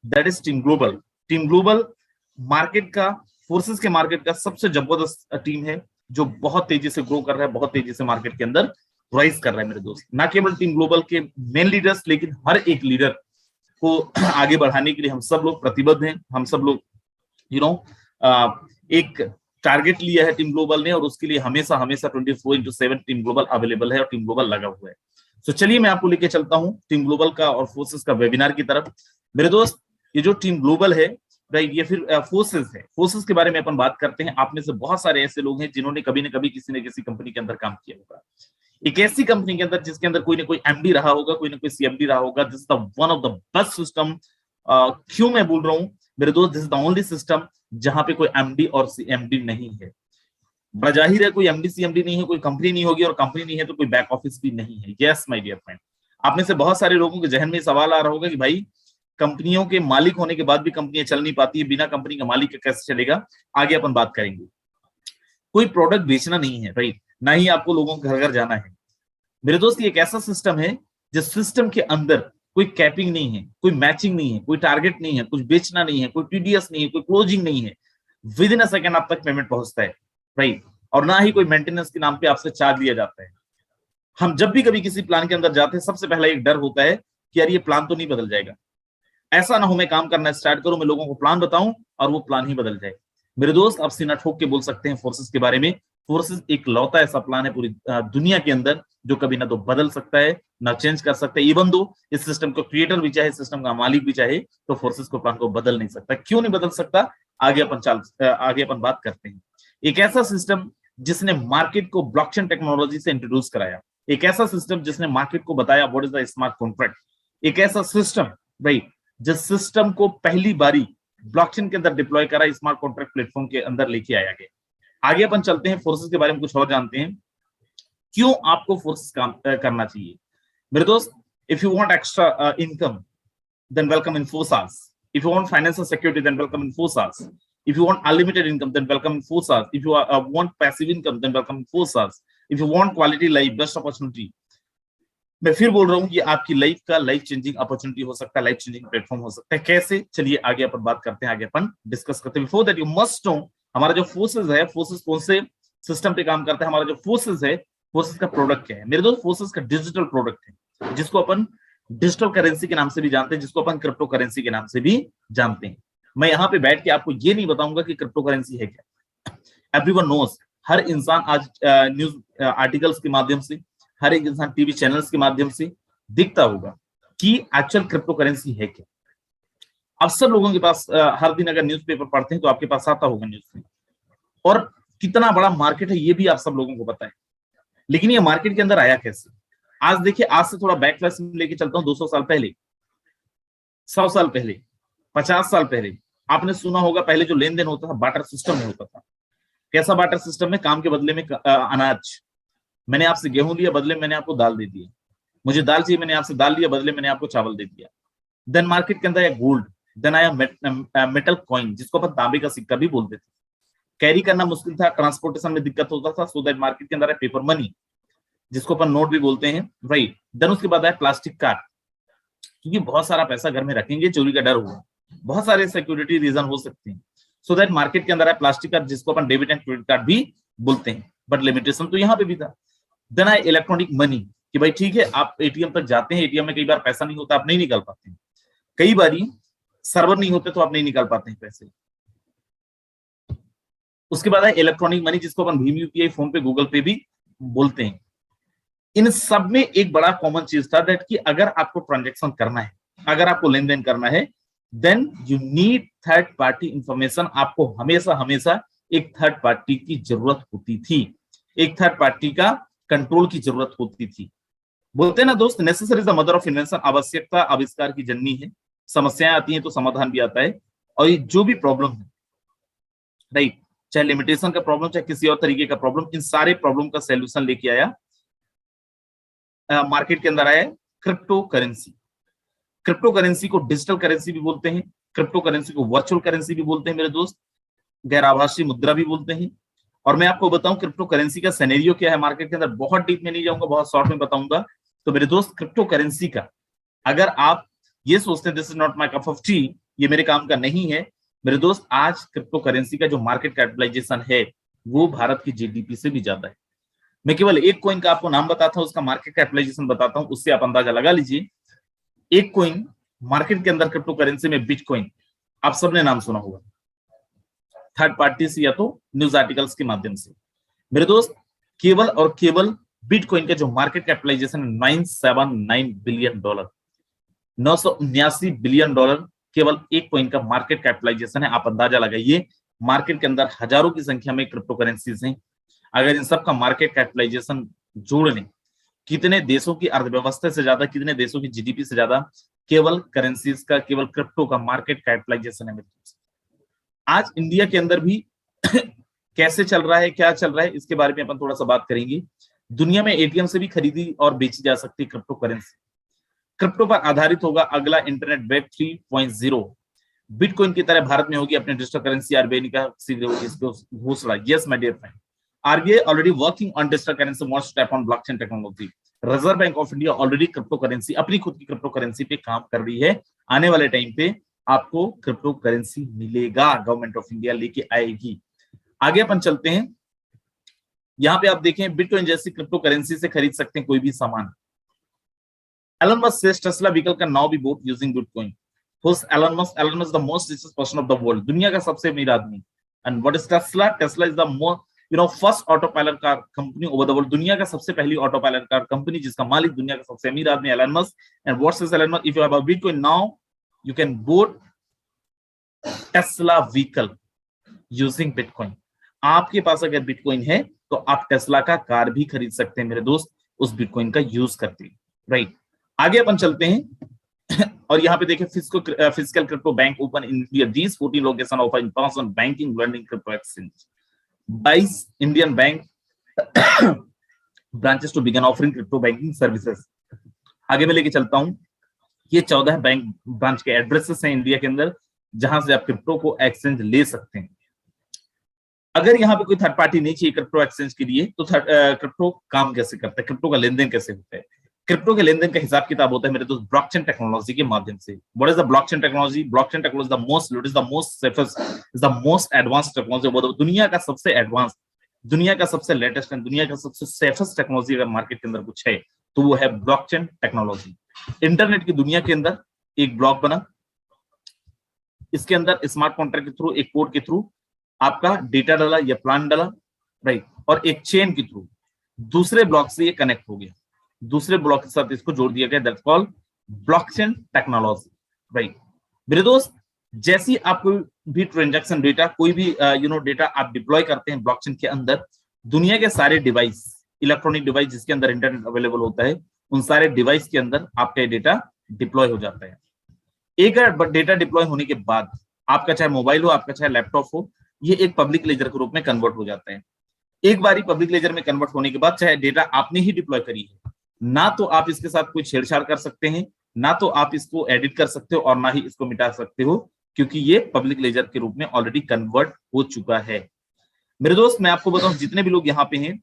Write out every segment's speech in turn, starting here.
That is team global. Team global market का, forces के market का सबसे जबरदस्त टीम है, जो बहुत तेजी से ग्रो कर रहा है, बहुत तेजी से मार्केट के अंदर राइज कर रहा है मेरे दोस्त। ना केवल टीम ग्लोबल के मेन लीडर्स, लेकिन हर एक लीडर को आगे बढ़ाने के लिए हम सब लोग प्रतिबद्ध हैं। हम सब लोग एक टारगेट लिया है टीम ग्लोबल ने, और उसके लिए हमेशा हमेशा 24/7 टीम ग्लोबल अवेलेबल है और टीम ग्लोबल लगा हुआ है। तो चलिए मैं आपको लेके चलता हूं टीम ग्लोबल का और फोर्सेस का वेबिनार की तरफ। मेरे दोस्त, ये जो टीम ग्लोबल है, राइट, ये फिर फोर्सेस है। फोर्सेस के बारे में अपन बात करते हैं। आप में से बहुत सारे ऐसे लोग हैं जिन्होंने कभी न कभी किसी न किसी कंपनी के अंदर काम किया होगा। एक ऐसी कंपनी के अंदर जिसके अंदर कोई ना कोई एमडी रहा होगा, कोई ना कोई सीएमडी रहा होगा। This is the one of the best system. क्यों मैं बोल रहा हूं मेरे दोस्त, this is the only system जहां पे कोई एमडी और सीएमडी नहीं है। जाहिर है, कोई एमडी सीएमडी नहीं है, कोई कंपनी नहीं होगी, और कंपनी नहीं है तो कोई बैक ऑफिस भी नहीं है। यस माय डियर फ्रेंड, आप में से बहुत सारे लोगों के जहन में सवाल आ रहा होगा कि भाई, कंपनियों के मालिक होने के बाद भी कंपनियां चल नहीं पाती है, बिना कंपनी का मालिक का कैसे चलेगा? आगे अपन बात करेंगे। कोई प्रोडक्ट बेचना नहीं है, राइट, ना ही आपको लोगों के घर घर जाना है। मेरे दोस्त, ये एक ऐसा सिस्टम है जिस सिस्टम के अंदर कोई कैपिंग नहीं है, कोई मैचिंग नहीं है, कोई टारगेट नहीं है, कुछ बेचना नहीं है, कोई टीडीएस नहीं है, कोई क्लोजिंग नहीं है। विद इन अ सेकेंड आप तक पेमेंट पहुंचता है, राइट, और ना ही कोई मेंटेनेंस के नाम पे आपसे चार्ज लिया जाता है। हम जब भी कभी किसी प्लान के अंदर जाते हैं, सबसे पहला एक डर होता है कि यार ये प्लान तो नहीं बदल जाएगा। ऐसा ना हो मैं काम करना स्टार्ट करूं, मैं लोगों को प्लान बताऊं और वो प्लान ही बदल जाए। मेरे दोस्त, आप सीना ठोक के बोल सकते हैं फोर्सेस के बारे में, फोर्सेस एक लौता ऐसा प्लान है पूरी दुनिया के अंदर जो कभी ना तो बदल सकता है, ना चेंज कर सकता है। इवन दो इस सिस्टम को क्रिएटर भी चाहे, सिस्टम का मालिक भी चाहे, तो फोर्सेस को प्लान को बदल नहीं सकता। क्यों नहीं बदल सकता? आगे अपन बात करते हैं। एक ऐसा सिस्टम जिसने मार्केट को ब्लॉकचेन टेक्नोलॉजी से इंट्रोड्यूस कराया, एक ऐसा सिस्टम जिसने मार्केट को बताया what is the smart contract, एक ऐसा सिस्टम, राइट, जिस सिस्टम को पहली बारी ब्लॉकचेन के अंदर डिप्लॉय करा, स्मार्ट कॉन्ट्रैक्ट प्लेटफॉर्म के अंदर लेके आया गया। आगे अपन चलते हैं, फोर्सेस के बारे में कुछ और जानते हैं। क्यों आपको फोर्सेस काम करना चाहिए? मेरे दोस्त, if you want extra income than welcome Infosys. If you want financial security than welcome Infosys. If you want unlimited income, then welcome Infosys. If you want passive income, then welcome Infosys. If you want quality life, best opportunity. मैं फिर बोल रहा हूँ कि आपकी life का life changing opportunity हो सकता है, लाइफ चेंजिंग प्लेटफॉर्म हो सकता है। कैसे? चलिए आगे अपन बात करते हैं, आगे अपन डिस्कस करते हैं। Before that you must no हमारा जो फोर्सेस है, फोर्सेस कौन से सिस्टम पे काम करता है। हमारा जो फोर्सेस है, फोर्सेस का प्रोडक्ट क्या है? मेरे दोस्त, फोर्सेस का डिजिटल प्रोडक्ट है, जिसको अपन डिजिटल करेंसी के नाम से भी जानते हैं, जिसको अपन क्रिप्टो करेंसी के नाम से भी जानते हैं। मैं यहाँ पे बैठ के आपको ये नहीं बताऊंगा कि क्रिप्टो करेंसी है क्या। एवरीवन नोस, हर इंसान आज न्यूज आर्टिकल्स के माध्यम से, हर एक इंसान टीवी चैनल्स के माध्यम से दिखता होगा कि एक्चुअल क्रिप्टो करेंसी है क्या। अब सब लोगों के पास हर दिन अगर न्यूज़पेपर पढ़ते हैं तो आपके पास आता होगा न्यूज़ में, और कितना बड़ा मार्केट है ये भी आप सब लोगों को पता है। लेकिन ये मार्केट के अंदर आया कैसे? आज देखिए, आज से थोड़ा बैकफ्लैश में लेके चलता हूँ 200 साल पहले, 100 साल पहले, 50 साल पहले। आपने सुना होगा पहले जो लेन देन होता था बार्टर सिस्टम में होता था। कैसा बार्टर सिस्टम में? काम के बदले में अनाज। मैंने आपसे गेहूं लिया, बदले में मैंने आपको दाल दे दिया। मुझे दाल चाहिए, मैंने आपसे दाल लिया, बदले मैंने आपको चावल दे दिया। देन मार्केट के अंदर आया गोल्ड, देन आया मेटल कॉइन, जिसको अपन तांबे का सिक्का भी बोलते थे। कैरी करना मुश्किल था, ट्रांसपोर्टेशन में दिक्कत होता था, सो दैट मार्केट के अंदर आया पेपर मनी, जिसको अपन नोट भी बोलते हैं, राइट। देन उसके बाद आया प्लास्टिक कार्ड, क्योंकि बहुत सारा पैसा घर में रखेंगे, चोरी का डर होगा, बहुत सारे सिक्योरिटी रीजन हो सकते हैं, सो दैट मार्केट के अंदर आया प्लास्टिक कार्ड, जिसको अपन डेबिट एंड क्रेडिट कार्ड भी बोलते हैं, बट लिमिटेशन तो यहाँ पे भी था। देन आया इलेक्ट्रॉनिक मनी, कि भाई ठीक है, आप एटीएम तक जाते हैं, एटीएम में कई बार पैसा नहीं होता, आप नहीं निकाल पाते हैं, कई बार सर्वर नहीं होते तो आप नहीं निकाल पाते हैं पैसे। उसके बाद है इलेक्ट्रॉनिक मनी, जिसको अपन भीम यूपीआई, फोन पे, गूगल पे भी बोलते हैं। इन सब में एक बड़ा कॉमन चीज था दैट कि अगर आपको ट्रांजैक्शन करना है, अगर आपको लेन देन करना है, then you need third party information. आपको हमेशा हमेशा एक थर्ड पार्टी की जरूरत होती थी, एक थर्ड पार्टी का कंट्रोल की जरूरत होती थी। बोलते हैं ना दोस्त, necessary is the mother of invention. आवश्यकता आविष्कार की जननी है। समस्याएं आती हैं तो समाधान भी आता है, और ये जो भी प्रॉब्लम है, राइट, चाहे लिमिटेशन का प्रॉब्लम, चाहे किसी और तरीके का प्रॉब्लम, इन सारे प्रॉब्लम का सॉल्यूशन लेके आया मार्केट के अंदर आया क्रिप्टो करेंसी। क्रिप्टो करेंसी को डिजिटल करेंसी भी बोलते हैं, क्रिप्टो करेंसी को वर्चुअल करेंसी भी बोलते हैं मेरे दोस्त, गैर आभासी मुद्रा भी बोलते हैं। और मैं आपको बताऊं क्रिप्टो करेंसी का सिनेरियो क्या है मार्केट के अंदर, बहुत डीप में नहीं जाऊंगा, बहुत शॉर्ट में बताऊंगा। तो मेरे दोस्त, क्रिप्टो करेंसी का अगर आप ये सोचते हैं this is not my cup of T, ये मेरे काम का नहीं है मेरे दोस्त। आज क्रिप्टो करेंसी का जो मार्केट कैपिटलाइजेशन है वो भारत की जीडीपी से भी ज्यादा है। मैं केवल एक कॉइन का आपको नाम बताता हूं, उसका मार्केट कैपिटलाइजेशन बताता हूं, उससे आप अंदाजा लगा लीजिए। एक कॉइन मार्केट के अंदर क्रिप्टो करेंसी में बिटकॉइन, आप सबने नाम सुना होगा थर्ड पार्टी से या तो न्यूज आर्टिकल्स के माध्यम से। मेरे दोस्त केवल और केवल बिटकॉइन का जो मार्केट कैपिटलाइजेशन है $979 बिलियन, $979 बिलियन केवल एक कॉइन का मार्केट कैपिटलाइजेशन है। आप अंदाजा लगाइए, मार्केट के अंदर हजारों की संख्या में क्रिप्टो करेंसीज हैं। अगर इन सब का मार्केट कैपिटलाइजेशन जोड़ लें, कितने देशों की अर्थव्यवस्था से ज्यादा, कितने देशों की जीडीपी से ज्यादा केवल करेंसीज का, केवल क्रिप्टो का मार्केट कैपिटलाइजेशन है। आज इंडिया के अंदर भी कैसे चल रहा है, क्या चल रहा है, इसके बारे में अपन थोड़ा सा बात करेंगे। दुनिया में एटीएम से भी खरीदी और बेची जा सकती है क्रिप्टो करेंसी। क्रिप्टो पर आधारित होगा अगला इंटरनेट वेब 3.0। बिटकॉइन की तरह भारत में होगी अपनी डिजिटल करेंसी। आरबीआई का घोषणा। Yes my dear friend, RBI already working on digital currency most step on blockchain technology. Reserve bank of India already crypto currency, अपनी खुद की क्रिप्टो करेंसी पे काम कर रही है। आने वाले टाइम पे आपको क्रिप्टो करेंसी मिलेगा, गवर्नमेंट ऑफ इंडिया लेके आएगी। आगे अपन चलते हैं। यहां पे आप देखें, बिटकॉइन जैसी क्रिप्टो करेंसी से खरीद सकते हैं कोई भी सामान। Elon Musk says Tesla vehicle can now be bought using Bitcoin. Who's Elon Musk? Elon Musk is the most richest person of the world. दुनिया का सबसे अमीर आदमी। And what is Tesla? Tesla is the more first autopilot car company over the world. दुनिया का सबसे पहली autopilot car company जिसका मालिक दुनिया का सबसे अमीर आदमी Elon Musk. And what says Elon Musk? If you have a Bitcoin now, you can board Tesla vehicle using Bitcoin. आपके पास अगर बिटकॉइन है तो आप टेस्ला का कार भी खरीद सकते हैं मेरे दोस्त, उस बिटकॉइन का यूज करते हैं। राइट, आगे अपन चलते हैं और यहाँ पे देखें, physical crypto bank open in India. These 14 location offer in person banking learning crypto exchange. 22 Indian bank branches to begin offering crypto banking services. आगे मैं लेके चलता हूं, ये 14 बैंक ब्रांच के एड्रेसेस हैं इंडिया के अंदर जहां से आप क्रिप्टो को एक्सचेंज ले सकते हैं। अगर यहाँ पे कोई थर्ड पार्टी नहीं चाहिए क्रिप्टो एक्सचेंज के लिए, तो क्रिप्टो काम कैसे करता है, क्रिप्टो का लेन देन कैसे होता है? क्रिप्टो के लेन देन का हिसाब किताब होता है मेरे दोस्त ब्लॉकचेन टेक्नोलॉजी के माध्यम से। What is the blockchain technology? Blockchain technology the most, it is the most safest, is the most advance technology. दुनिया का सबसे एडवांस, दुनिया का सबसे लेटेस्ट एंड दुनिया का सबसे सेफेस्ट टेक्नोलॉजी अगर मार्केट के अंदर कुछ है तो वो है ब्लॉकचेन टेक्नोलॉजी। इंटरनेट की दुनिया के अंदर एक ब्लॉक बना, इसके अंदर स्मार्ट कॉन्ट्रैक्ट के थ्रू, एक कोड के थ्रू आपका डेटा डाला या प्लान डाला, राइट, और एक चेन के थ्रू दूसरे ब्लॉक से ये कनेक्ट हो गया, दूसरे ब्लॉक के साथ इसको जोड़ दिया गया। That's called blockchain technology. Right मेरे दोस्त, जैसी आप कोई भी ट्रांजैक्शन डेटा, कोई भी डेटा आप डिप्लॉय करते हैं ब्लॉकचेन के अंदर, दुनिया के सारे डिवाइस, इलेक्ट्रॉनिक डिवाइस जिसके अंदर इंटरनेट अवेलेबल होता है, उन सारे डिवाइस के अंदर आपका डेटा डिप्लॉय हो जाता है। एक डेटा डिप्लॉय होने के बाद आपका चाहे मोबाइल हो, आपका चाहे लैपटॉप हो, ये एक पब्लिक लेजर के रूप में कन्वर्ट हो जाता है। एक बारी पब्लिक लेजर में कन्वर्ट होने के बाद, चाहे डेटा आपने ही डिप्लॉय करी है, ना तो आप इसके साथ कोई छेड़छाड़ कर सकते हैं, ना तो आप इसको एडिट कर सकते हो, और ना ही इसको मिटा सकते हो, क्योंकि ये पब्लिक लेजर के रूप में ऑलरेडी कन्वर्ट हो चुका है। मेरे दोस्त मैं आपको बताऊं, जितने भी लोग यहाँ पे हैं,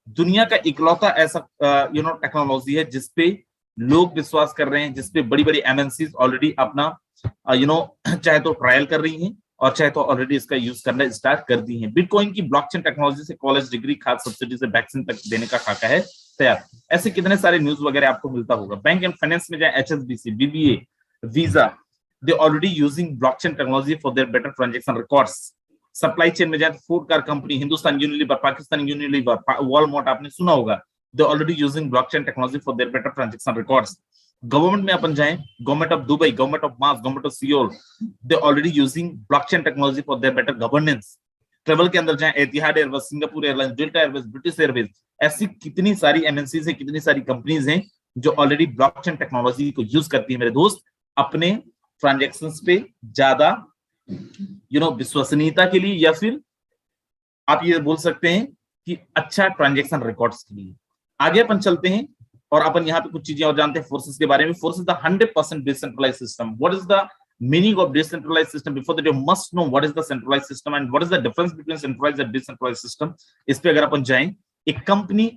दुनिया का इकलौता ऐसा टेक्नोलॉजी है जिसपे लोग विश्वास कर रहे हैं, जिसपे बड़ी बड़ी एमएनसीज ऑलरेडी अपना चाहे तो ट्रायल कर रही हैं और चाहे तो ऑलरेडी इसका यूज करना स्टार्ट कर दी है। बिटकॉइन की ब्लॉकचेन टेक्नोलॉजी से कॉलेज डिग्री, खाद सब्सिडी से वैक्सीन तक देने का खाका है तैयार। ऐसे कितने सारे न्यूज वगैरह आपको मिलता होगा। बैंक एंड फाइनेंस में जाए, HSBC, BBA, visa, they already using blockchain technology for their better transaction records. Supply chain में जाए, food car company, Hindustan Unilever, Pakistan Unilever, Walmart, आपने सुना होगा, they already using blockchain technology for their better transaction records. Government में अपन जाएं, government of Dubai, government of mass, government of Seoul, they already using blockchain technology for their better governance. Travel के अंदर जाएं, एतिहाद Airways, Singapore airlines, delta Airways, British Airways, ऐसी कितनी सारी MNCs हैं, कितनी सारी कंपनीज हैं जो ऑलरेडी ब्लॉकचेन टेक्नोलॉजी को यूज करती है मेरे दोस्त, अपने ट्रांजैक्शंस पे ज्यादा विश्वसनीयता के लिए, या फिर आप ये बोल सकते हैं कि अच्छा ट्रांजैक्शन रिकॉर्ड्स के लिए। आगे अपन चलते हैं और अपन यहाँ पे कुछ चीजें और जानते हैं फोर्सेस के बारे में। Forsage the 100% decentralised system. What is the meaning of decentralised system? Before that you must know what is the centralised system and what is the difference between centralised and decentralised system. इस पे अगर अपन जाएं, एक company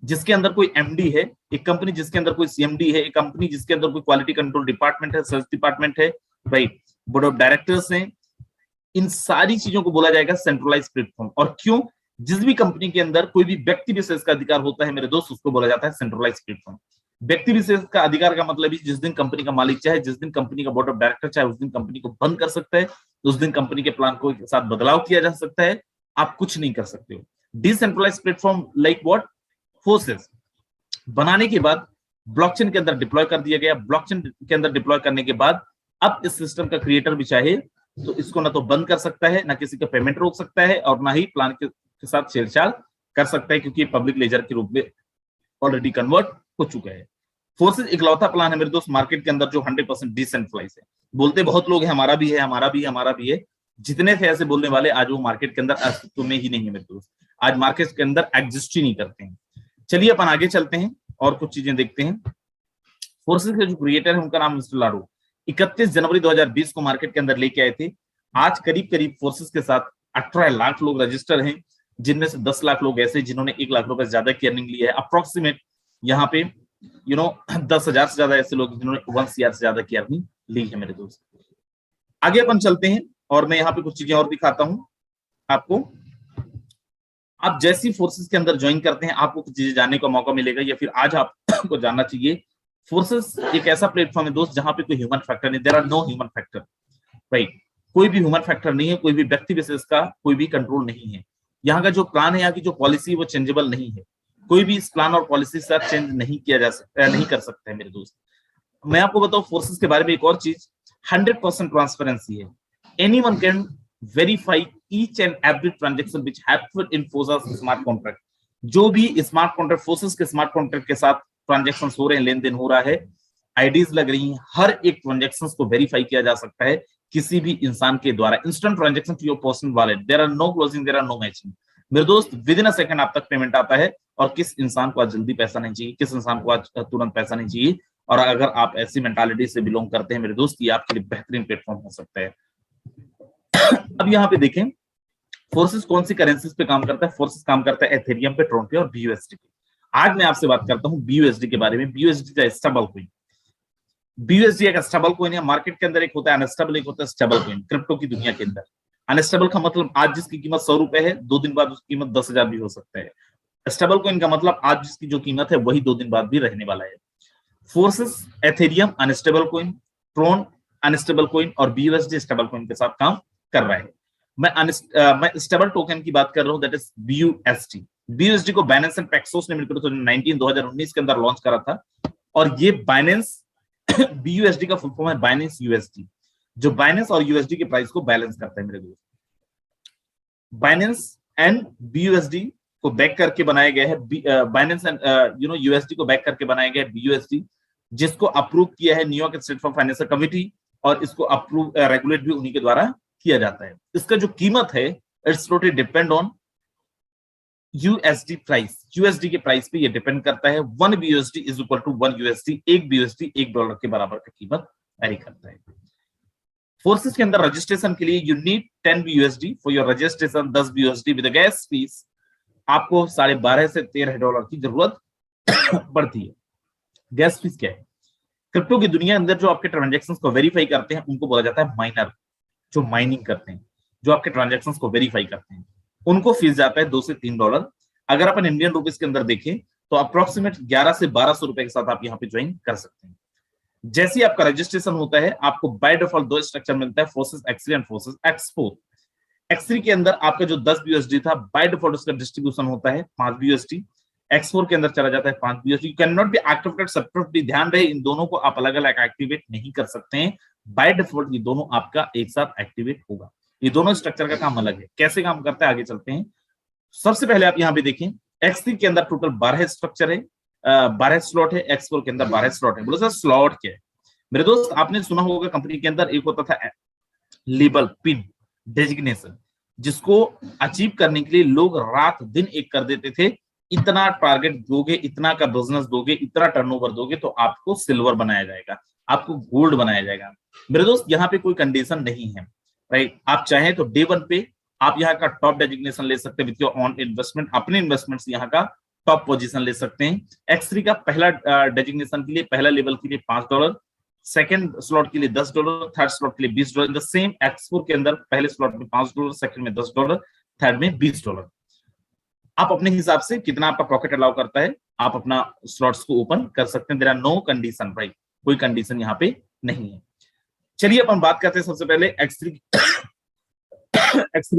जिसके अंदर कोई MD है, एक कंपनी जिसके अंदर कोई सीएमडी है, एक कंपनी जिसके अंदर कोई क्वालिटी कंट्रोल डिपार्टमेंट है, सेल्स डिपार्टमेंट है, राइट, बोर्ड ऑफ डायरेक्टर्स हैं, इन सारी चीजों को बोला जाएगा सेंट्रलाइज प्लेटफॉर्म। और क्यों? जिस भी कंपनी के अंदर कोई भी व्यक्ति विशेष का अधिकार होता है मेरे दोस्त, उसको बोला जाता है सेंट्रलाइज प्लेटफॉर्म। व्यक्ति विशेष का अधिकार का मतलब जिस दिन कंपनी का मालिक चाहे, जिस दिन कंपनी का बोर्ड ऑफ डायरेक्टर चाहे, उस दिन कंपनी को बंद कर सकता है, उस दिन कंपनी के प्लान को साथ बदलाव किया जा सकता है, आप कुछ नहीं कर सकते हो। Decentralise platform like what? Forsage बनाने के बाद ब्लॉकचेन के अंदर डिप्लॉय कर दिया गया। ब्लॉकचेन के अंदर डिप्लॉय करने के बाद अब इस सिस्टम का क्रिएटर भी चाहे तो इसको ना तो बंद कर सकता है, ना किसी का पेमेंट रोक सकता है, और ना ही प्लान के साथ छेड़छाड़ कर सकता है, क्योंकि पब्लिक लेजर के रूप में ऑलरेडी कन्वर्ट हो चुका है। फोर्सेस इकलौता प्लान है मेरे दोस्त मार्केट के अंदर जो 100% डिसेंट्रलाइज है। बोलते बहुत लोग हैं हमारा भी है, हमारा भी है, हमारा भी है। जितने थे ऐसे बोलने वाले, आज वो मार्केट के अंदर अस्तित्व में ही नहीं है मेरे दोस्त, आज मार्केट के अंदर एग्जिस्ट ही नहीं करते हैं। चलिए अपन आगे चलते हैं और कुछ चीजें देखते हैं। फोर्सेस के जो क्रिएटर है उनका नाम मिस्टर लारो 31 जनवरी 2020 को मार्केट के अंदर लेके आए थे। आज करीब करीब फोर्सेस के साथ 18 लाख लोग रजिस्टर हैं, जिनमें से 10 लाख लोग ऐसे जिन्होंने 1 लाख रुपए से ज्यादा की अर्निंग ली है। अप्रोक्सीमेट यहाँ पे 10,000 से ज्यादा ऐसे लोग जिन्होंने 1 CR से ज्यादा की अर्निंग ली है मेरे दोस्त। आगे अपन चलते हैं और मैं यहाँ पे कुछ चीजें और दिखाता हूं आपको। आप जैसी फोर्सेस के अंदर ज्वाइन करते हैं आपको कुछ चीजें जानने का मौका मिलेगा, या फिर आज आपको जानना चाहिए। फोर्सेस एक ऐसा प्लेटफॉर्म है दोस्त जहां पे कोई ह्यूमन फैक्टर नहीं, there are no human factor, right? कोई भी ह्यूमन फैक्टर नहीं है, कोई भी व्यक्ति विशेष का कोई भी कंट्रोल नहीं है। यहाँ का जो प्लान है, यहाँ की जो पॉलिसी वो चेंजेबल नहीं है, कोई भी इस प्लान और पॉलिसी से चेंज नहीं किया जा सकता, नहीं कर सकता है मेरे दोस्त। मैं आपको बताऊं फोर्सेस के बारे में एक और चीज, 100% ट्रांसपेरेंसी है। Anyone can verify each and every transaction which happened in forces smart contract. जो भी स्मार्ट कॉन्ट्रैक्ट फोर्सेस के स्मार्ट कॉन्ट्रैक्ट के साथ ट्रांजेक्शन हो रहे हैं, लेन देन हो रहा है, आईडीज लग रही हैं, हर एक ट्रांजेक्शन को वेरीफाई किया जा सकता है किसी भी इंसान के द्वारा। Instant transaction to your personal wallet, there are no closing, there are no matching. मेरे दोस्त विद इन अ सेकंड आप तक पेमेंट आता है, और किस इंसान को आज जल्दी पैसा नहीं चाहिए, किस इंसान को आज तुरंत पैसा नहीं चाहिए। और अगर आप ऐसी मेंटालिटी से बिलोंग करते हैं मेरे दोस्त, ये आपके लिए बेहतरीन प्लेटफॉर्म हो सकता है। अब यहाँ पे देखें फोर्सेस कौन सी करेंसीज पे काम करता है। फोर्सेस काम करता है एथेरियम पे, ट्रोन पे और BUSD पे। आज मैं आपसे बात करता हूं BUSD के बारे में। BUSD का स्टेबल कॉइन, BUSD एक स्टेबल कॉइन है। मार्केट के अंदर एक होता है अनस्टेबल, एक होता है स्टेबल कॉइन। क्रिप्टो की दुनिया के अंदर अनस्टेबल का मतलब आज जिसकी कीमत 100 रुपए है, 2 दिन बाद उसकी कीमत 10,000 भी हो सकता है। स्टेबल कॉइन का मतलब आज जिसकी जो कीमत है वही 2 दिन बाद भी रहने वाला है। Forsage Ethereum unstable coin, Tron unstable coin और BUSD स्टेबल कॉइन के साथ काम कर रहा है। मैं स्टेबल टोकन की बात कर रहा हूं, दैट इज BUSD। BUSD को बाइनेंस एंड पैक्सोस ने मिलकर 2019 के अंदर लॉन्च करा था, और ये बाइनेंस BUSD का फुल फॉर्म है बाइनेंस USD, जो बाइनेंस और USD के प्राइस को बैलेंस करता है मेरे दोस्त। बाइनेंस एंड BUSD को बैक करके बनाया गया है, बाइनेंस एंड USD को बैक करके बनाया गया है BUSD, जिसको अप्रूव किया है New York state for financial committee, और इसको अप्रूव रेगुलेट भी उन्हीं के द्वारा किया जाता है। इसका जो कीमत है it's totally depend on USD price, USD के प्राइस पे ये डिपेंड करता है। 1 BUSD is equal to 1 USD, 1 BUSD $1 के बराबर का कीमत वैरी करता है। फोर्सेस के अंदर रजिस्ट्रेशन के लिए you need 10 BUSD for your registration. 10 BUSD with gas fees आपको $12.5 से $13 की जरूरत पड़ती है। गैस फीस क्या है? क्रिप्टो की दुनिया अंदर जो आपके ट्रांजेक्शंस को वेरीफाई करते हैं उनको बोला जाता है माइनर। जो माइनिंग करते हैं, जो आपके ट्रांजेक्शंस को वेरीफाई करते हैं, उनको फीस जाता है $2 से $3। अगर अपन इंडियन रुपीस के अंदर देखें तो अप्रोक्सीमेट 1100 से 1200 रुपए के साथ आप यहाँ पे ज्वाइन कर सकते हैं। जैसे ही आपका रजिस्ट्रेशन होता है आपको बाय डिफॉल्ट 2 स्ट्रक्चर मिलता है, forces X3 and forces X4। X3 के अंदर आपका जो 10 BUSD था बाय डिफॉल्ट उसका डिस्ट्रीब्यूशन होता है 5 BUSD। X4 के अंदर चला जाता है 5 BUSD। You can not be activated separately, ध्यान रहे इन दोनों को आप अलग अलग एक्टिवेट नहीं कर सकते हैं। बाय डिफॉल्ट ये दोनों आपका एक साथ एक्टिवेट होगा। ये दोनों स्ट्रक्चर का काम अलग है। कैसे काम करता है आगे चलते हैं। सबसे पहले आप यहाँ पे देखें X3 के अंदर टोटल 12 स्ट्रक्चर है, 12 स्लॉट है। X4 के अंदर 12 स्लॉट है। बोलो सर स्लॉट क्या है? मेरे दोस्त आपने सुना होगा कंपनी के अंदर एक होता था लेबल, पिन, डेजिग्नेशन, जिसको अचीव करने के लिए लोग रात दिन एक कर देते थे। इतना टारगेट दोगे, इतना का बिजनेस दोगे, इतना टर्नओवर दोगे तो आपको सिल्वर बनाया जाएगा, आपको गोल्ड बनाया जाएगा। मेरे दोस्त यहाँ पे कोई कंडीशन नहीं है, राइट? आप चाहें तो डे 1 पे आप यहाँ का टॉप डेजिग्नेशन ले सकते हैं विद योर ऑन इन्वेस्टमेंट। अपने इन्वेस्टमेंट्स यहाँ का टॉप पोजीशन ले सकते हैं। X3 का पहला डेजिग्नेशन के लिए, पहला लेवल के लिए $5, सेकंड स्लॉट के लिए $10, थर्ड स्लॉट के लिए $20। द सेम X4 के अंदर पहले स्लॉट में $5, सेकंड में $10, थर्ड में $20। आप अपने हिसाब से कितना आपका पॉकेट अलाउ करता है, आप अपना स्लॉट्स को ओपन कर सकते हैं। There are no condition, right, कोई कंडीशन यहाँ पे नहीं है। चलिए अपन बात करते हैं सबसे पहले X3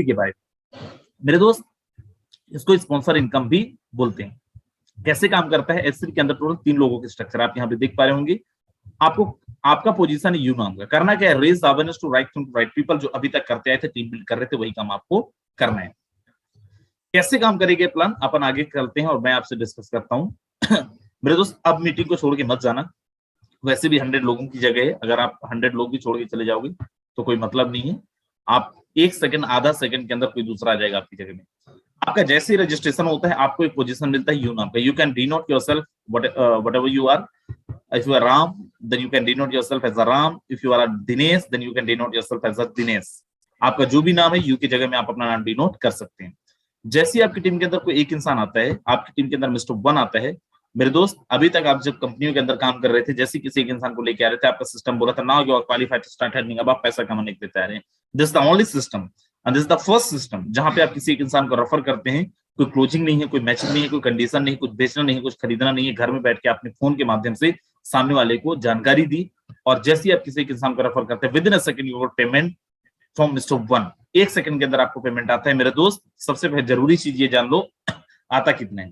के बारे में। मेरे दोस्त, इसको स्पॉन्सर इनकम भी बोलते हैं। कैसे काम करता है X3 के अंदर? टोटल 3 लोगों के स्ट्रक्चर आप यहाँ पे देख पा रहे होंगे। आपको आपका पोजीशन यू नाम का करना क्या है, raise awareness to right thing to right people. जो अभी तक करते आए थे, टीम बिल्ड कर रहे थे, वही काम आपको करना है। कैसे काम करेंगे प्लान, अपन आगे करते हैं और मैं आपसे डिस्कस करता हूं। मेरे दोस्त, अब मीटिंग को छोड़ के मत जाना। वैसे भी 100 लोगों की जगह है, अगर आप 100 लोग भी छोड़ के चले जाओगे तो कोई मतलब नहीं है। आप 1 सेकंड, आधा सेकंड के अंदर कोई दूसरा आ जाएगा आपकी जगह में। आपका जैसे ही रजिस्ट्रेशन होता है, आपको एक पोजीशन मिलता है यू नाम का। You can denote yourself whatever you are. If you are Ram, then you can denote yourself as a Ram. If you are a Dinesh, then you can denote yourself as a Dinesh. आपका जो भी नाम है, you की जगह में आप अपना नाम डिनोट कर सकते हैं। जैसे ही आपकी टीम के अंदर कोई एक इंसान आता है, आपकी टीम के अंदर मिस्टर 1 आता है। मेरे दोस्त, अभी तक आप जब कंपनियों के अंदर काम कर रहे थे, जैसे किसी एक इंसान को लेके आ रहे थे, आपका सिस्टम बोला था now you are qualified to start earning. अब आप पैसा कमाने के लिए तैयार हैं। This is the only system and this is the first system जहां पे आप किसी एक इंसान को रेफर करते हैं। कोई क्लोजिंग नहीं है, कोई मैचिंग नहीं है, कोई कंडीशन नहीं, कुछ बेचना नहीं है, कुछ खरीदना नहीं है। घर में बैठ के आपने फोन के माध्यम से सामने वाले को जानकारी दी, और जैसे ही आप किसी एक इंसान को रेफर करते हैं, with in a second you got payment from mister 1। 1 second के अंदर आपको पेमेंट आता है। मेरे दोस्त, सबसे पहले जरूरी चीज ये जान लो, आता कितना है।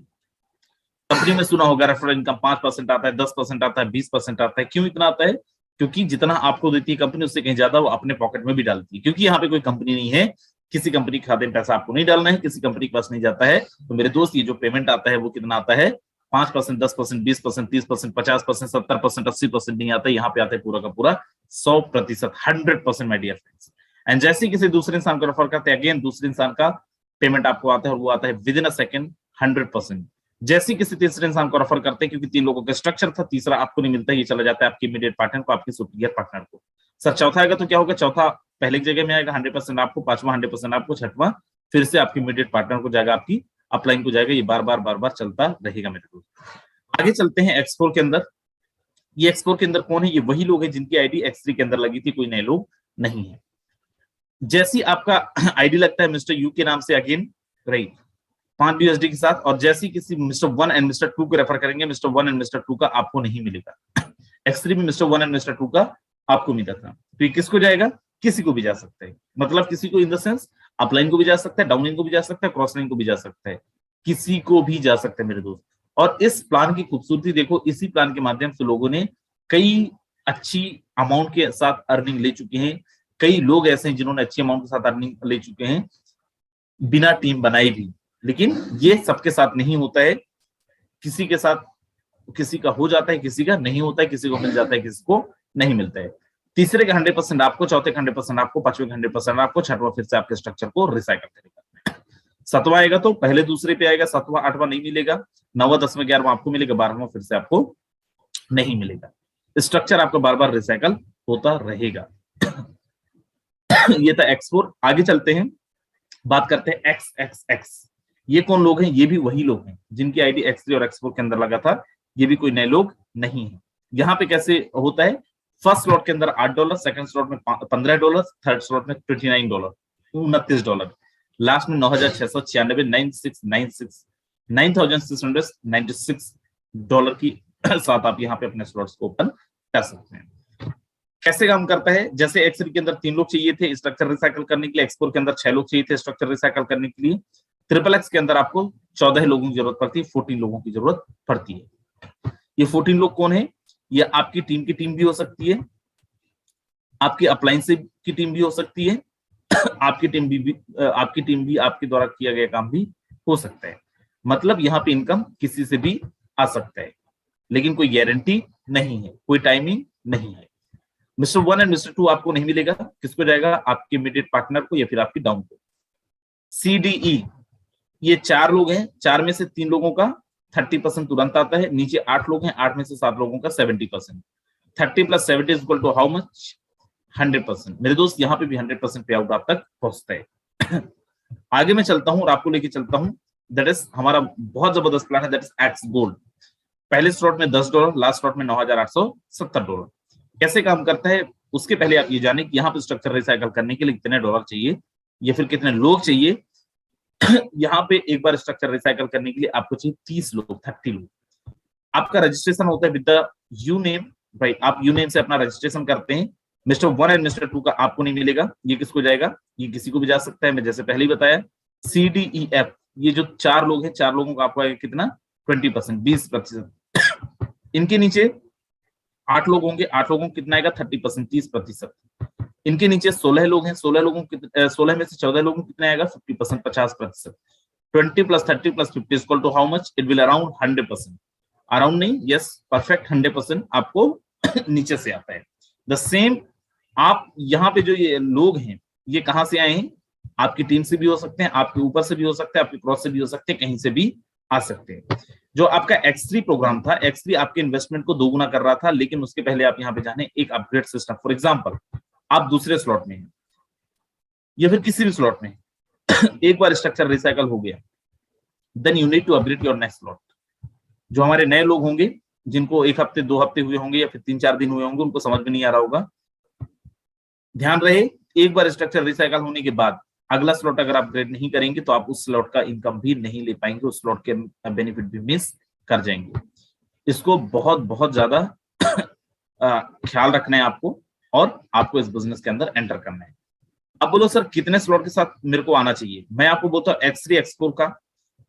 कंपनी में सुना होगा रेफरल इनकम 5% आता है, 10% आता है, 20% आता है। क्यों इतना आता है? क्योंकि जितना आपको देती है कंपनी, उससे कहीं ज्यादा वो अपने पॉकेट में भी डालती है। क्योंकि यहाँ पे कोई कंपनी नहीं है, किसी कंपनी के खाते में पैसा आपको नहीं डालना है, किसी कंपनी के पास नहीं जाता है। तो मेरे दोस्त, ये जो पेमेंट आता है वो कितना आता है? 5%, 10%, 20%, 30%, 50%, 70%, 80% नहीं आता है। यहाँ पे आता है पूरा का पूरा 100%, 100% माय डियर फ्रेंड्स। एंड जैसे किसी दूसरे इंसान को रेफर करते हैं, अगेन दूसरे इंसान का पेमेंट आपको आता है, और वो आता है विद इन अ सेकंड 100%। जैसे किसी तीसरे इंसान को रेफर करते हैं, क्योंकि 3 लोगों का स्ट्रक्चर था, तीसरा आपको नहीं मिलता, ये चला जाता है आपके इमीडिएट पार्टनर को, आपके सुपीरियर पार्टनर को। सर चौथा आएगा तो क्या होगा? चौथा पहले की जगह में आएगा 100% आपको, पांचवा 100% आपको, छठवां फिर से आपके इमीडिएट पार्टनर को जाएगा, आपकी अपलाइन को जाएगा। ये बार बार चलता रहेगा मेरे दोस्त। आगे चलते हैं X4 के अंदर। ये X4 के अंदर कौन है? ये वही लोग हैं जिनकी आईडी X3 के अंदर लगी थी, कोई नए लोग नहीं है। जैसी आपका आईडी लगता है मिस्टर यू के नाम से, अगेन राइट, $5 के साथ, और जैसी किसी मिस्टर 1 एंड मिस्टर 2 को रेफर करेंगे, मिस्टर 1 एंड मिस्टर 2 का आपको नहीं मिलेगा। X3 में मिस्टर 1 एंड मिस्टर 2 का आपको मिला था। तो ये किसको जाएगा? किसी को भी जा सकता है। मतलब किसी को इन द सेंस अपलाइन को भी जा सकता है, डाउनलाइन को भी जा सकता है, क्रॉस लाइन को भी जा सकता है, किसी को भी जा सकता है मेरे दोस्त। और इस प्लान की खूबसूरती देखो, इसी प्लान के माध्यम से लोगों ने कई अच्छी अमाउंट के साथ अर्निंग ले चुके हैं। कई लोग ऐसे हैं जिन्होंने अच्छी अमाउंट के साथ अर्निंग ले चुके हैं बिना टीम बनाए भी। लेकिन ये सबके साथ नहीं होता है, किसी के साथ किसी का हो जाता है, किसी का नहीं होता है, किसी को मिल जाता है, किसी को नहीं मिलता है। तीसरे का 100% आपको, चौथे का 100% आपको, पांचवे का 100% आपको, छठवां फिर से आपके स्ट्रक्चर को रिसाइकल करेगा। सातवां आएगा तो पहले दूसरे पे आएगा, सातवां आठवां नहीं मिलेगा, 9वां 10वां 11वां आपको मिलेगा, 12वां फिर से आपको नहीं मिलेगा। स्ट्रक्चर आपका बार बार रिसाइकल होता रहेगा। ये था X4। आगे चलते हैं, बात करते हैं XXX। ये कौन लोग हैं? ये भी वही लोग हैं जिनकी आईडी X3 और X4 के अंदर लगा था। ये भी कोई नए लोग नहीं है। यहाँ पे कैसे होता है? फर्स्ट स्लॉट के अंदर $8, सेकंड स्लॉट में $15, थर्ड स्लॉट में $29, $29, लास्ट में $9,696, $9,696 की साथ आप यहाँ पे अपने स्लॉट्स को ओपन कर सकते हैं। कैसे काम करता है? जैसे X3 के अंदर 3 लोग चाहिए थे स्ट्रक्चर रिसाइकल करने के लिए, X4 के अंदर 6 लोग चाहिए थे स्ट्रक्चर रिसाइकल करने के लिए, XXX के अंदर आपको 14 लोगों की जरूरत पड़ती है, 14 लोगों की जरूरत पड़ती है। ये 14 लोग कौन है? ये आपकी टीम की टीम भी हो सकती है, आपकी अप्लायंस की टीम भी हो सकती है, आपकी टीम भी आपके द्वारा किया गया काम भी हो सकता है। मतलब यहाँ पे इनकम किसी से भी आ सकता है, लेकिन कोई गारंटी नहीं है, कोई टाइमिंग नहीं है। मिस्टर 1 एंड मिस्टर 2 आपको नहीं मिलेगा, किसको जाएगा? आपके इमीडिएट पार्टनर को या फिर आपकी डाउन को। CDE, ये 4 लोग हैं, 4 में से 3 लोगों का 30% तुरंत आता है, नीचे 8 लोग हैं, 8 में से 7 लोगों का 70%। 30 + 70 is equal to how much? 100%। मेरे दोस्त, यहाँ पे भी 100% पे आउट आप तक पहुंचता है। आगे मैं चलता हूं और आपको लेके चलता हूं, दैट इज हमारा बहुत जबरदस्त प्लान है, दैट इज X गोल्ड। पहले स्लॉट में $10, लास्ट स्लॉट में $9,870। कैसे काम करता है उसके पहले आप ये जाने कि यहाँ पे स्ट्रक्चर रिसाइकल करने के लिए कितने डॉलर चाहिए या फिर कितने लोग चाहिए। यहाँ पे एक बार स्ट्रक्चर रिसाइकल करने के लिए आपको चाहिए 30 लोग, 30 लोग। आपका रजिस्ट्रेशन होता है विद द यू नेम। भाई आप यू नेम से अपना रजिस्ट्रेशन करते हैं। मिस्टर 1 एंड मिस्टर 2 का आपको नहीं मिलेगा, ये किसको जाएगा, ये किसी को भी जा सकता है। मैं जैसे पहले ही बताया CDEF, ये जो 4 लोग हैं, 4 लोगों का आपको आएगा कितना, 20%, 20%। इनके नीचे 8 लोग होंगे, 8 लोगों को कितना आएगा, 30%, 30%। इनके नीचे 16 लोग हैं, 16 लोगों 16 में से 14 लोगों को कितना आएगा, 50%, 50%। 20 + 30 + 50 equal to how much, it will around 100%। अराउंड नहीं, यस परफेक्ट 100% आपको नीचे से आता है। द सेम आप यहाँ पे जो ये लोग हैं ये कहाँ से आए हैं, आपकी टीम से भी हो सकते हैं, आपके ऊपर से भी हो सकते हैं, आपके क्रॉस से भी हो सकते हैं, कहीं से भी आ सकते हैं। जो आपका X3 प्रोग्राम था, X3 आपके इन्वेस्टमेंट को दोगुना कर रहा था, लेकिन उसके पहले आप यहाँ पे जाने एक अपग्रेड सिस्टम। फॉर एग्जाम्पल आप दूसरे स्लॉट में हैं या फिर किसी भी स्लॉट में एक बार स्ट्रक्चर रिसाइकल हो गया, then you need to upgrade your next slot. जो हमारे नए लोग होंगे जिनको 1 हफ्ते 2 हफ्ते हुए होंगे या फिर 3-4 दिन हुए होंगे, उनको समझ में नहीं आ रहा होगा, ध्यान रहे एक बार स्ट्रक्चर रिसाइकल होने के बाद अगला स्लॉट अगर अपग्रेड नहीं करेंगे तो आप उस स्लॉट का इनकम भी नहीं ले पाएंगे, उस स्लॉट के बेनिफिट भी मिस कर जाएंगे। इसको बहुत बहुत ज्यादा ख्याल रखना है आपको, और आपको इस बिजनेस के अंदर एंटर करना है। अब बोलो सर कितने स्लॉट के साथ मेरे को आना चाहिए, मैं आपको बोलता हूँ X3 X4 का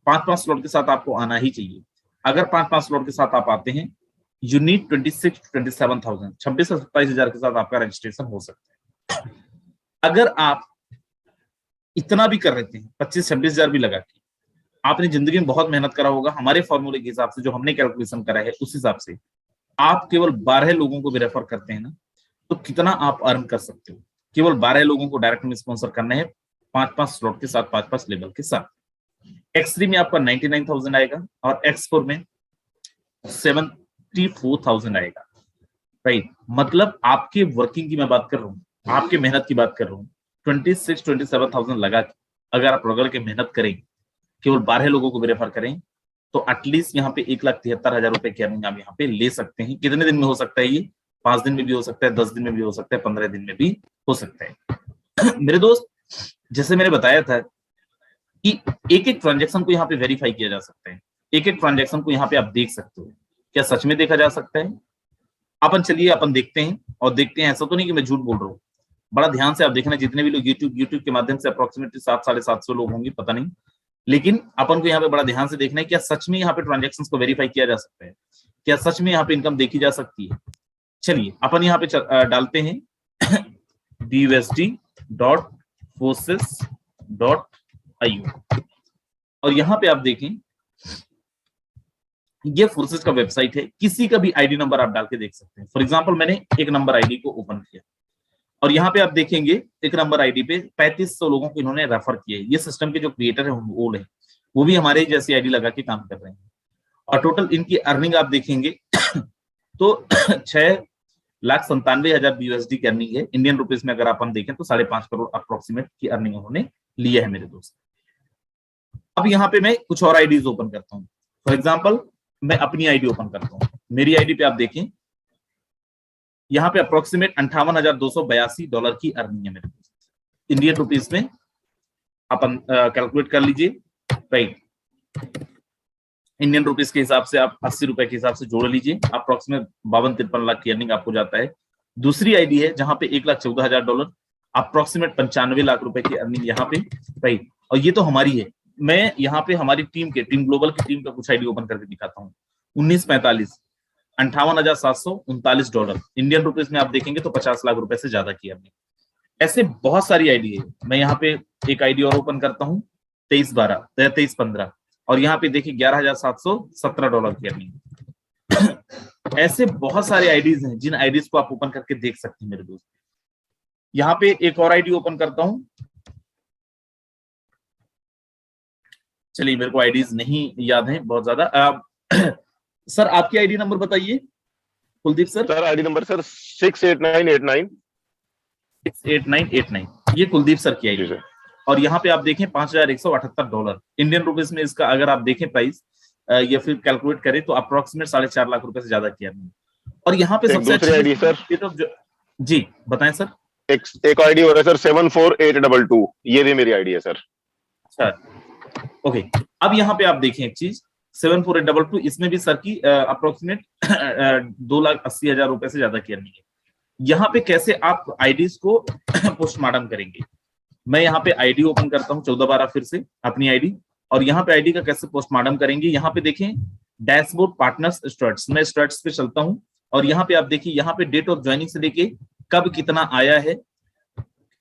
5-5 स्लॉट के साथ आपको आना ही चाहिए। अगर 5-5 स्लॉट के साथ आप आते हैं, यू नीड 26 to 27,000, 26 से 27,000 के साथ आपका रजिस्ट्रेशन हो सकता है। अगर आप इतना भी कर लेते हैं, 25-26,000 भी लगा के, आपने जिंदगी में बहुत मेहनत करा होगा, हमारे फॉर्मूले के हिसाब से जो हमने कैलकुलेशन करा है उस हिसाब से आप केवल 12 लोगों को भी रेफर करते हैं ना, तो कितना आप अर्न कर सकते हो। केवल 12 लोगों को डायरेक्ट में स्पॉन्सर करना है, 5-5 स्लॉट के साथ, 5-5 लेवल के साथ। X3 में आपका 99,000 आएगा और X4 में 74,000 आएगा। राइट, मतलब आपके वर्किंग की मैं बात कर रहा हूँ, आपके मेहनत की बात कर रहा हूँ। 26-27,000 लगा के अगर आप रगड़ के मेहनत करें, केवल 12 लोगों को भी रेफर करें, तो एटलीस्ट यहाँ पे 1,73,000 रुपए की अर्निंग आप यहाँ पे ले सकते हैं। कितने दिन में हो सकता है ये, 5 दिन में भी हो सकता है, 10 दिन में भी हो सकता है, 15 दिन में भी हो सकता है। मेरे दोस्त, जैसे मैंने बताया था कि एक एक ट्रांजेक्शन को यहाँ पे वेरीफाई किया जा सकता है, एक एक ट्रांजेक्शन को यहाँ पे आप देख सकते हो। क्या सच में देखा जा सकता है? अपन चलिए अपन देखते हैं, और देखते हैं, ऐसा तो नहीं कि मैं झूठ बोल रहा हूँ। बड़ा ध्यान से आप देखना, जितने भी लोग यूट्यूब के माध्यम से अप्रोक्सीमेटली 700-750 लोग होंगे, पता नहीं, लेकिन अपन को यहाँ पे बड़ा ध्यान से देखना है, क्या सच में यहाँ पे ट्रांजेक्शंस को वेरीफाई किया जा सकता है, क्या सच में यहाँ पे इनकम देखी जा सकती है। चलिए अपन यहाँ पे डालते हैं busd.forces.io, और यहाँ पे आप देखें ये फोर्सेस का वेबसाइट है। किसी का भी आईडी नंबर आप डाल के देख सकते हैं। फॉर एग्जांपल मैंने एक नंबर आईडी को ओपन किया, और यहाँ पे आप देखेंगे एक नंबर आईडी पे 3500 लोगों को इन्होंने रेफर किया है। ये सिस्टम के जो क्रिएटर है वो भी हमारे जैसी आईडी लगा के काम कर रहे हैं, और टोटल इनकी अर्निंग आप देखेंगे तो 6,97,000 USD की अर्निंग है। इंडियन रुपीज में अगर अपन देखें तो 5.5 करोड़ अप्रोक्सीमेट की अर्निंग उन्होंने लिया है मेरे दोस्त। अब यहाँ पे मैं कुछ और आईडीज ओपन करता हूँ। फॉर एग्जाम्पल मैं अपनी आईडी ओपन करता हूँ। मेरी आईडी पे आप देखें, यहाँ पे अप्रोक्सीमेट $58,282 की अर्निंग है मेरे दोस्त। इंडियन रुपीज में अपन कैलकुलेट कर लीजिए। राइट, इंडियन रुपीज के हिसाब से आप 80 रुपए के हिसाब से जोड़ लीजिए, अप्रोक्सीमेट 52-53 लाख की अर्निंग आपको जाता है। दूसरी आईडी है जहां पे $1,14,000, अप्रोक्सीमेट 95 लाख रुपए की अर्निंग यहाँ पे। राइट, और ये तो हमारी है। मैं यहाँ पे हमारी टीम ग्लोबल की टीम का कुछ आईडी ओपन करके दिखाता हूँ। 1945 $58,739 इंडियन रुपीज में आप देखेंगे तो 50 लाख रुपए से ज्यादा की अर्निंग। ऐसे बहुत सारी आईडी है। मैं यहाँ पे एक आईडी और ओपन करता हूँ, 23-15, और यहाँ पे देखिए $11,717 की अर्निंग। ऐसे बहुत सारे आईडीज हैं जिन आईडीज को आप ओपन करके देख सकते हैं मेरे दोस्त। यहाँ पे एक और आईडी ओपन करता हूँ। चलिए, मेरे को आईडीज नहीं याद है बहुत ज्यादा। सर आपकी आईडी नंबर बताइए Kuldeep sir. Sir ID number sir 68989। 68989, ये कुलदीप सर की आईडी है। और यहाँ पे आप देखें $5,178 इंडियन रुपीज में इसका अगर आप देखें प्राइस या फिर कैलकुलेट करें तो अप्रोक्सीमेट 4.5 लाख रुपए से ज्यादा किया। और यहाँ पे एक सबसे दूसरी अच्छी आईडी सर, डेट ऑफ, जी बताएं सर। एक आईडी हो रहा है सर 74822, ये भी मेरी आईडी है सर। अच्छा, ओके। अब यहाँ पे आप देखें एक चीज, 74822, इसमें भी सर की अप्रोक्सीमेट 2,80,000 रुपए से ज्यादा की अर्निंग है। यहाँ पे कैसे आप आईडीज को पोस्टमार्टम करेंगे, मैं यहाँ पे आईडी ओपन करता हूँ 14/12 फिर से अपनी आईडी, और यहाँ पे आईडी का कैसे पोस्टमार्टम करेंगे। यहाँ पे देखें डैशबोर्ड पार्टनर्स स्टूडेंट्स, मैं स्टूडेंट्स पे चलता हूँ, और यहाँ पे आप देखिए, यहाँ पे डेट ऑफ ज्वाइनिंग से लेके कब कितना आया है,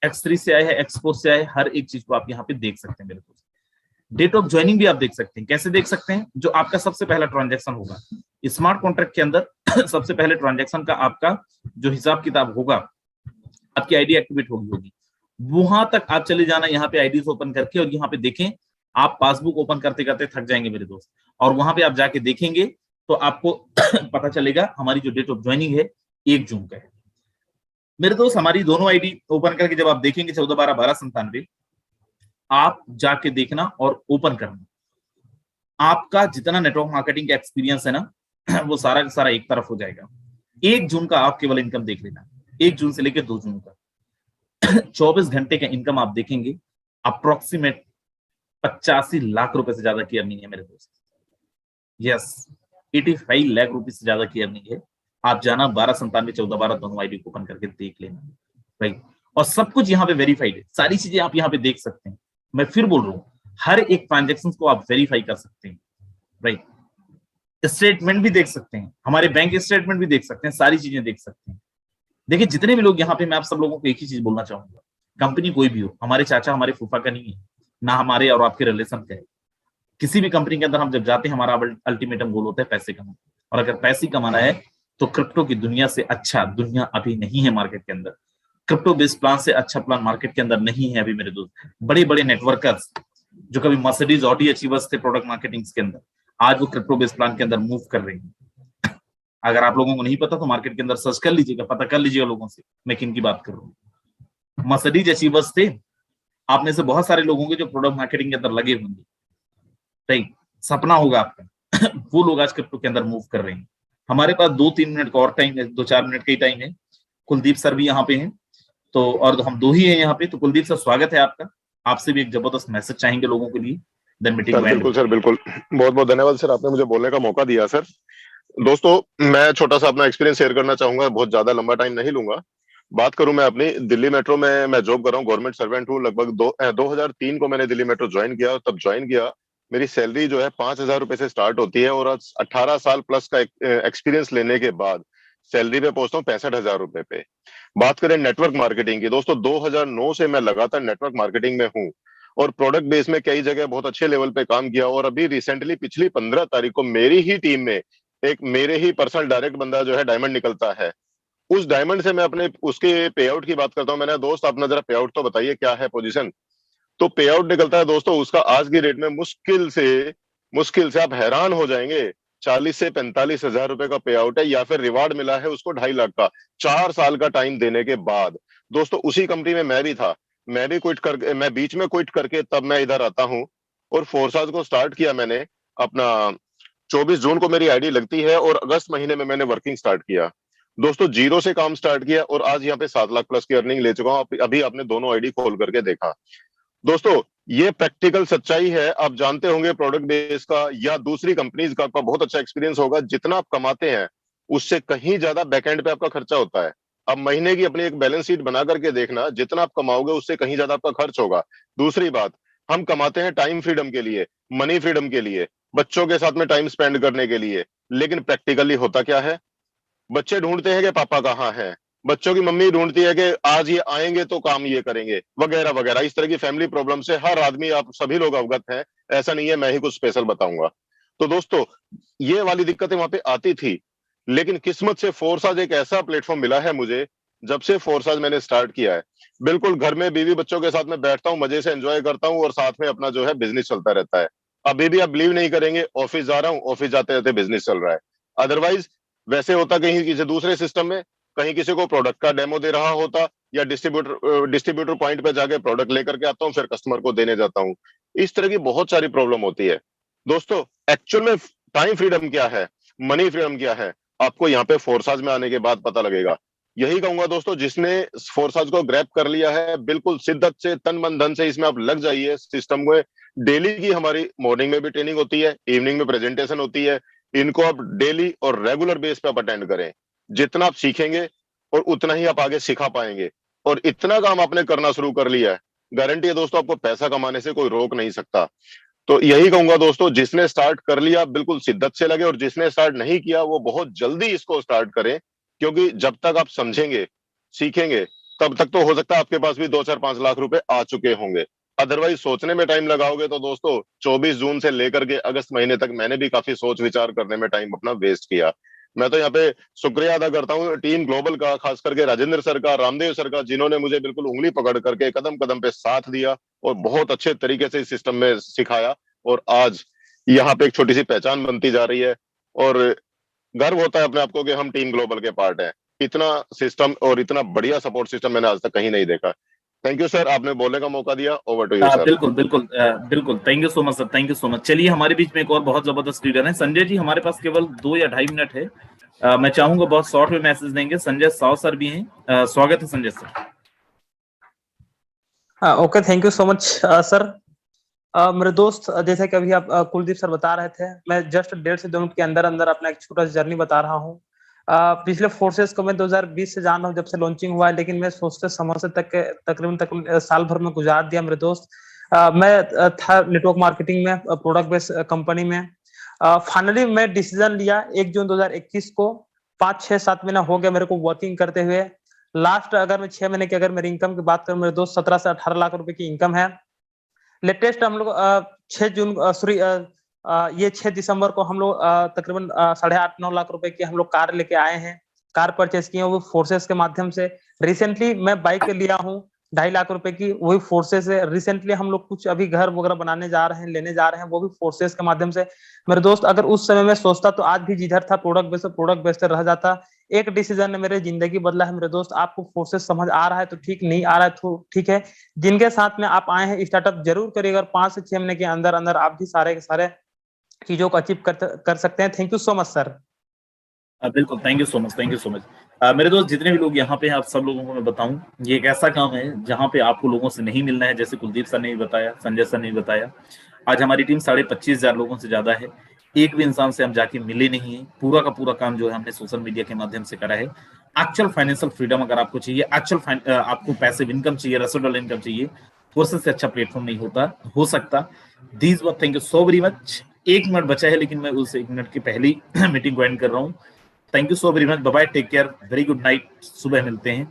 X3 से आया है, X4 से आया है, हर एक चीज को आप यहाँ पे देख सकते हैं मेरे दोस्त। डेट ऑफ ज्वाइनिंग भी आप देख सकते हैं, कैसे देख सकते हैं, जो आपका सबसे पहला ट्रांजैक्शन होगा स्मार्ट कॉन्ट्रैक्ट के अंदर सबसे पहले ट्रांजैक्शन का आपका जो हिसाब किताब होगा, आपकी आईडी एक्टिवेट होगी, वहां तक आप चले जाना यहाँ पे आईडीज ओपन करके, और यहाँ पे देखें, आप पासबुक ओपन करते करते थक जाएंगे मेरे दोस्त, और वहां पे आप जाके देखेंगे तो आपको पता चलेगा हमारी जो डेट ऑफ ज्वाइनिंग है 1 जून का है मेरे दोस्त। हमारी दोनों आईडी ओपन करके जब आप देखेंगे 14/12/1297, आप जाके देखना और ओपन करना, आपका जितना नेटवर्क मार्केटिंग का एक्सपीरियंस है ना वो सारा का सारा एक तरफ हो जाएगा। 1 जून का आप केवल इनकम देख लेना, 1 जून से लेकर 2 जून का 24 घंटे का इनकम आप देखेंगे, अप्रोक्सीमेट 85 लाख रुपए से ज्यादा की अर्निंग है मेरे दोस्त। यस, 85 लाख रुपए से ज्यादा की अर्निंग है। आप जाना 1297 14/12 दोनों आईडी को ओपन करके देख लेना, राइट। और सब कुछ यहाँ पे वेरीफाइड है, सारी चीजें आप यहाँ पे देख सकते हैं। मैं फिर बोल रहा हूँ, हर एक ट्रांजेक्शन को आप वेरीफाई कर सकते हैं, राइट। स्टेटमेंट भी देख सकते हैं, हमारे बैंक स्टेटमेंट भी देख सकते हैं, सारी चीजें देख सकते हैं। देखिए जितने भी लोग यहाँ पे, मैं आप सब लोगों को एक ही चीज बोलना चाहूंगा, कंपनी कोई भी हो, हमारे चाचा हमारे फूफा का नहीं है, ना हमारे और आपके रिलेशन का है। किसी भी कंपनी के अंदर हम जब जाते हैं, हमारा अल्टीमेटम गोल होता है पैसे कमाना, और अगर पैसे कमाना है तो क्रिप्टो की दुनिया से अच्छा दुनिया अभी नहीं है मार्केट के अंदर। क्रिप्टो बेस्ड प्लान से अच्छा प्लान मार्केट के अंदर नहीं है अभी मेरे दोस्त। बड़े बड़े नेटवर्कर्स जो कभी मर्सिडीज ऑडी अचीवर्स थे प्रोडक्ट मार्केटिंग के अंदर, आज वो क्रिप्टो बेस्ड प्लान के अंदर मूव कर रहे हैं। अगर आप लोगों को नहीं पता तो मार्केट के अंदर सर्च कर लीजिएगा, पता कर लीजिएगा लोगों से मैं किन की बात कर रहा हूँ। मर्सिडीज अचीवर्स थे, आप में से बहुत सारे लोग होंगे जो प्रोडक्ट मार्केटिंग के अंदर लगे होंगे, राइट, सपना होगा आपका वो लोग आज क्रिप्टो के अंदर मूव कर रहे हैं। हमारे पास 2-3 मिनट का और टाइम है, 2-4 मिनट का ही टाइम है। कुलदीप सर भी यहाँ पे हैं, तो और हम 2 ही हैं यहाँ पे। तो कुलदीप सर स्वागत है आपका, आपसे भी एक जबरदस्त मैसेज चाहेंगे लोगों के लिए, देन मीटिंग सर बिल्कुल सर, बिल्कुल, बहुत बहुत धन्यवाद सर, आपने मुझे बोलने का मौका दिया सर। दोस्तों, मैं छोटा सा अपना एक्सपीरियंस शेयर करना चाहूंगा, बहुत ज्यादा लंबा टाइम नहीं लूंगा। बात करूं मैं अपनी, दिल्ली मेट्रो में मैं जॉब कर रहा हूँ, गवर्नमेंट सर्वेंट हूँ। लगभग 2003 को मैंने दिल्ली मेट्रो ज्वाइन किया, और तब ज्वाइन किया मेरी सैलरी जो है 5,000 रुपए से स्टार्ट होती है, और आज 18 साल प्लस का एक्सपीरियंस लेने के बाद सैलरी पे पहुंचता हूँ 65,000 रुपए पे। बात करें नेटवर्क मार्केटिंग की, दोस्तों 2009 से मैं लगातार नेटवर्क मार्केटिंग में हूँ, और प्रोडक्ट बेस में कई जगह बहुत अच्छे लेवल पे काम किया। और अभी रिसेंटली पिछली 15 तारीख को मेरी ही टीम में एक मेरे ही पर्सनल डायरेक्ट बंदा जो है डायमंड निकलता है। उस डायमंड से मैं अपने उसके पे आउट की बात करता हूँ। मैंने दोस्त अपना जरा पे आउट तो बताइए क्या है पोजीशन। तो पे आउट निकलता है दोस्तों उसका आज की डेट में मुश्किल से आप हैरान हो जाएंगे, 40 से 45 हजार रुपए का पे आउट है, या फिर रिवार्ड मिला है उसको 2.5 लाख का, 4 साल का टाइम देने के बाद। दोस्तों उसी कंपनी में मैं भी था, मैं भी क्विट कर, मैं बीच में क्विट करके तब मैं इधर आता हूँ, और फोर्साज को स्टार्ट किया मैंने अपना। 24 जून को मेरी आईडी लगती है, और अगस्त महीने में मैंने वर्किंग स्टार्ट किया। दोस्तों जीरो से काम स्टार्ट किया, और आज यहाँ पे 7 लाख प्लस की अर्निंग ले चुका हूँ। अभी आपने दोनों आईडी खोल करके देखा। दोस्तों ये प्रैक्टिकल सच्चाई है। आप जानते होंगे प्रोडक्ट बेस का या दूसरी कंपनीज का आपका बहुत अच्छा एक्सपीरियंस होगा, जितना आप कमाते हैं उससे कहीं ज्यादा बैकएंड पे आपका खर्चा होता है। अब महीने की अपनी एक बैलेंस शीट बना करके देखना, जितना आप कमाओगे उससे कहीं ज्यादा आपका खर्च होगा। दूसरी बात, हम कमाते हैं टाइम फ्रीडम के लिए, मनी फ्रीडम के लिए, बच्चों के साथ में टाइम स्पेंड करने के लिए, लेकिन प्रैक्टिकली होता क्या है, बच्चे ढूंढते हैं कि पापा कहाँ हैं, बच्चों की मम्मी ढूंढती है कि आज ये आएंगे तो काम ये करेंगे, वगैरह वगैरह। इस तरह की फैमिली प्रॉब्लम से हर आदमी, आप सभी लोग अवगत हैं, ऐसा नहीं है मैं ही कुछ स्पेशल बताऊंगा। तो दोस्तों ये वाली दिक्कतें वहां पे आती थी, लेकिन किस्मत से फोर्साज एक ऐसा प्लेटफॉर्म मिला है मुझे। जब से फोर्साज मैंने स्टार्ट किया है, बिल्कुल घर में बीवी बच्चों के साथ में बैठता हूँ, मजे से एंजॉय करता हूँ, और साथ में अपना जो है बिजनेस चलता रहता है। अभी भी आप बिलीव नहीं करेंगे, ऑफिस जा रहा हूँ, ऑफिस जाते रहते बिजनेस चल रहा है। अदरवाइज वैसे होता कहीं किसी दूसरे सिस्टम में, कहीं किसी को प्रोडक्ट का डेमो दे रहा होता, या डिस्ट्रीब्यूटर पॉइंट पे जाके प्रोडक्ट लेकर के आता हूँ, फिर कस्टमर को देने जाता हूँ। इस तरह की बहुत सारी प्रॉब्लम होती है। दोस्तों एक्चुअल में टाइम फ्रीडम क्या है, मनी फ्रीडम क्या है, आपको यहाँ पे फोर्साज में आने के बाद पता लगेगा। यही कहूंगा दोस्तों, जिसने फोर्साज को ग्रैब कर लिया है, बिल्कुल शिद्दत से, तन मन धन से इसमें आप लग जाइए सिस्टम में। डेली की हमारी मॉर्निंग में भी ट्रेनिंग होती है, इवनिंग में प्रेजेंटेशन होती है। इनको आप डेली और रेगुलर बेस पे आप अटेंड करें। जितना आप सीखेंगे और उतना ही आप आगे सिखा पाएंगे। और इतना काम आपने करना शुरू कर लिया है, गारंटी है दोस्तों, आपको पैसा कमाने से कोई रोक नहीं सकता। तो यही कहूंगा दोस्तों, जिसने स्टार्ट कर लिया बिल्कुल शिद्दत से लगे, और जिसने स्टार्ट नहीं किया वो बहुत जल्दी इसको स्टार्ट करें। क्योंकि जब तक आप समझेंगे, सीखेंगे, तब तक तो हो सकता है आपके पास भी 2-4-5 लाख रुपए आ चुके होंगे। अदरवाइज सोचने में टाइम लगाओगे तो दोस्तों 24 जून से लेकर के अगस्त महीने तक मैंने भी काफी सोच विचार करने में टाइम अपना वेस्ट किया। मैं तो यहाँ पे शुक्रिया अदा करता हूँ टीम ग्लोबल का, खास करके राजेंद्र सर का, रामदेव सर का, जिन्होंने मुझे बिल्कुल उंगली पकड़ करके कदम कदम पे साथ दिया और बहुत अच्छे तरीके से इस सिस्टम में सिखाया। और आज यहाँ पे एक छोटी सी पहचान बनती जा रही है और गर्व होता है अपने आप को कि हम टीम ग्लोबल के पार्ट हैं। इतना सिस्टम और इतना बढ़िया सपोर्ट सिस्टम मैंने आज तक कहीं नहीं देखा। थैंक यू सर, आपने बोलने का मौका दिया। Over to you sir. बिल्कुल बिल्कुल बिल्कुल, thank you so much sir, thank you so much. चलिए हमारे बीच में एक और बहुत जबरदस्त लीडर है संजय जी। हमारे पास केवल 2 या 2.5 मिनट है। मैं चाहूंगा बहुत शॉर्ट में मैसेज देंगे। संजय साव सर भी हैं, स्वागत है Sanjay sir. Okay, thank you so much sir. मेरे दोस्त, जैसे कि अभी आप कुलदीप सर बता रहे थे, मैं जस्ट 1.5 से 2 मिनट के अंदर अंदर अपना एक छोटा सा जर्नी बता रहा हूँ। पिछले फोर्सेस को मैं 2020 से जान रहा हूँ, जब से लॉन्चिंग हुआ है, लेकिन मैं सोचते समझते तकरीबन साल भर में गुजार दिया मेरे दोस्त। मैं था नेटवर्क मार्केटिंग में, प्रोडक्ट बेस्ड कंपनी में। फाइनली मैं डिसीजन लिया 1 जून 2021 को। 5-6-7 महीना हो गया मेरे को वर्किंग करते हुए। लास्ट अगर मैं 6 महीने की अगर मेरी इनकम की बात करूं मेरे दोस्त, 17 से 18 लाख रुपए की इनकम है। लेटेस्ट हम लोग 6 जून सॉरी ये 6 दिसंबर को हम लोग तकरीबन 8.5-9 लाख रुपए की हम लोग कार लेके आए हैं। कार परचेस किए वो फोर्सेस के माध्यम से। रिसेंटली मैं बाइक लिया हूँ 2.5 लाख रुपए की, वही फोर्सेस है। रिसेंटली हम लोग कुछ अभी घर वगैरह बनाने जा रहे हैं, लेने जा रहे हैं, वो भी फोर्सेस के माध्यम से। मेरे दोस्त, अगर उस समय में सोचता तो आज भी जिधर था प्रोडक्ट बेस्ड रह जाता। एक डिसीजन ने मेरी जिंदगी बदला है मेरे दोस्त। आपको फोर्सेस समझ आ रहा है तो ठीक, नहीं आ रहा है तो ठीक है। जिनके साथ में आप आए हैं स्टार्टअप जरूर करिएगा, 5 से 6 महीने के अंदर अंदर आप भी सारे के सारे चीजों को अचीव कर सकते हैं। Thank you so much sir. बिल्कुल, thank you so much, thank you so much. मेरे दोस्त, जितने भी लोग यहाँ पे हैं, आप सब लोगों को मैं बताऊं, ये एक ऐसा काम है जहाँ पे आपको लोगों से नहीं मिलना है, जैसे कुलदीप सर ने भी बताया, संजय सर ने भी बताया। आज हमारी टीम 25,500 लोगों से ज्यादा है। एक भी इंसान से हम जाके मिले नहीं है। पूरा का पूरा काम जो है हमने सोशल मीडिया के माध्यम से करा है। एक्चुअल फाइनेंशियल फ्रीडम अगर आपको चाहिए, आपको पैसिव इनकम चाहिए, रेसिडुअल इनकम चाहिए, फोर्सेस से अच्छा प्लेटफॉर्म नहीं हो सकता। These were, thank you so very much. 1 minute बचा है, लेकिन मैं उस 1 मिनट की पहली मीटिंग को एंड कर रहा हूँ। Thank you so very much, bye bye, take care, very good night, सुबह मिलते हैं।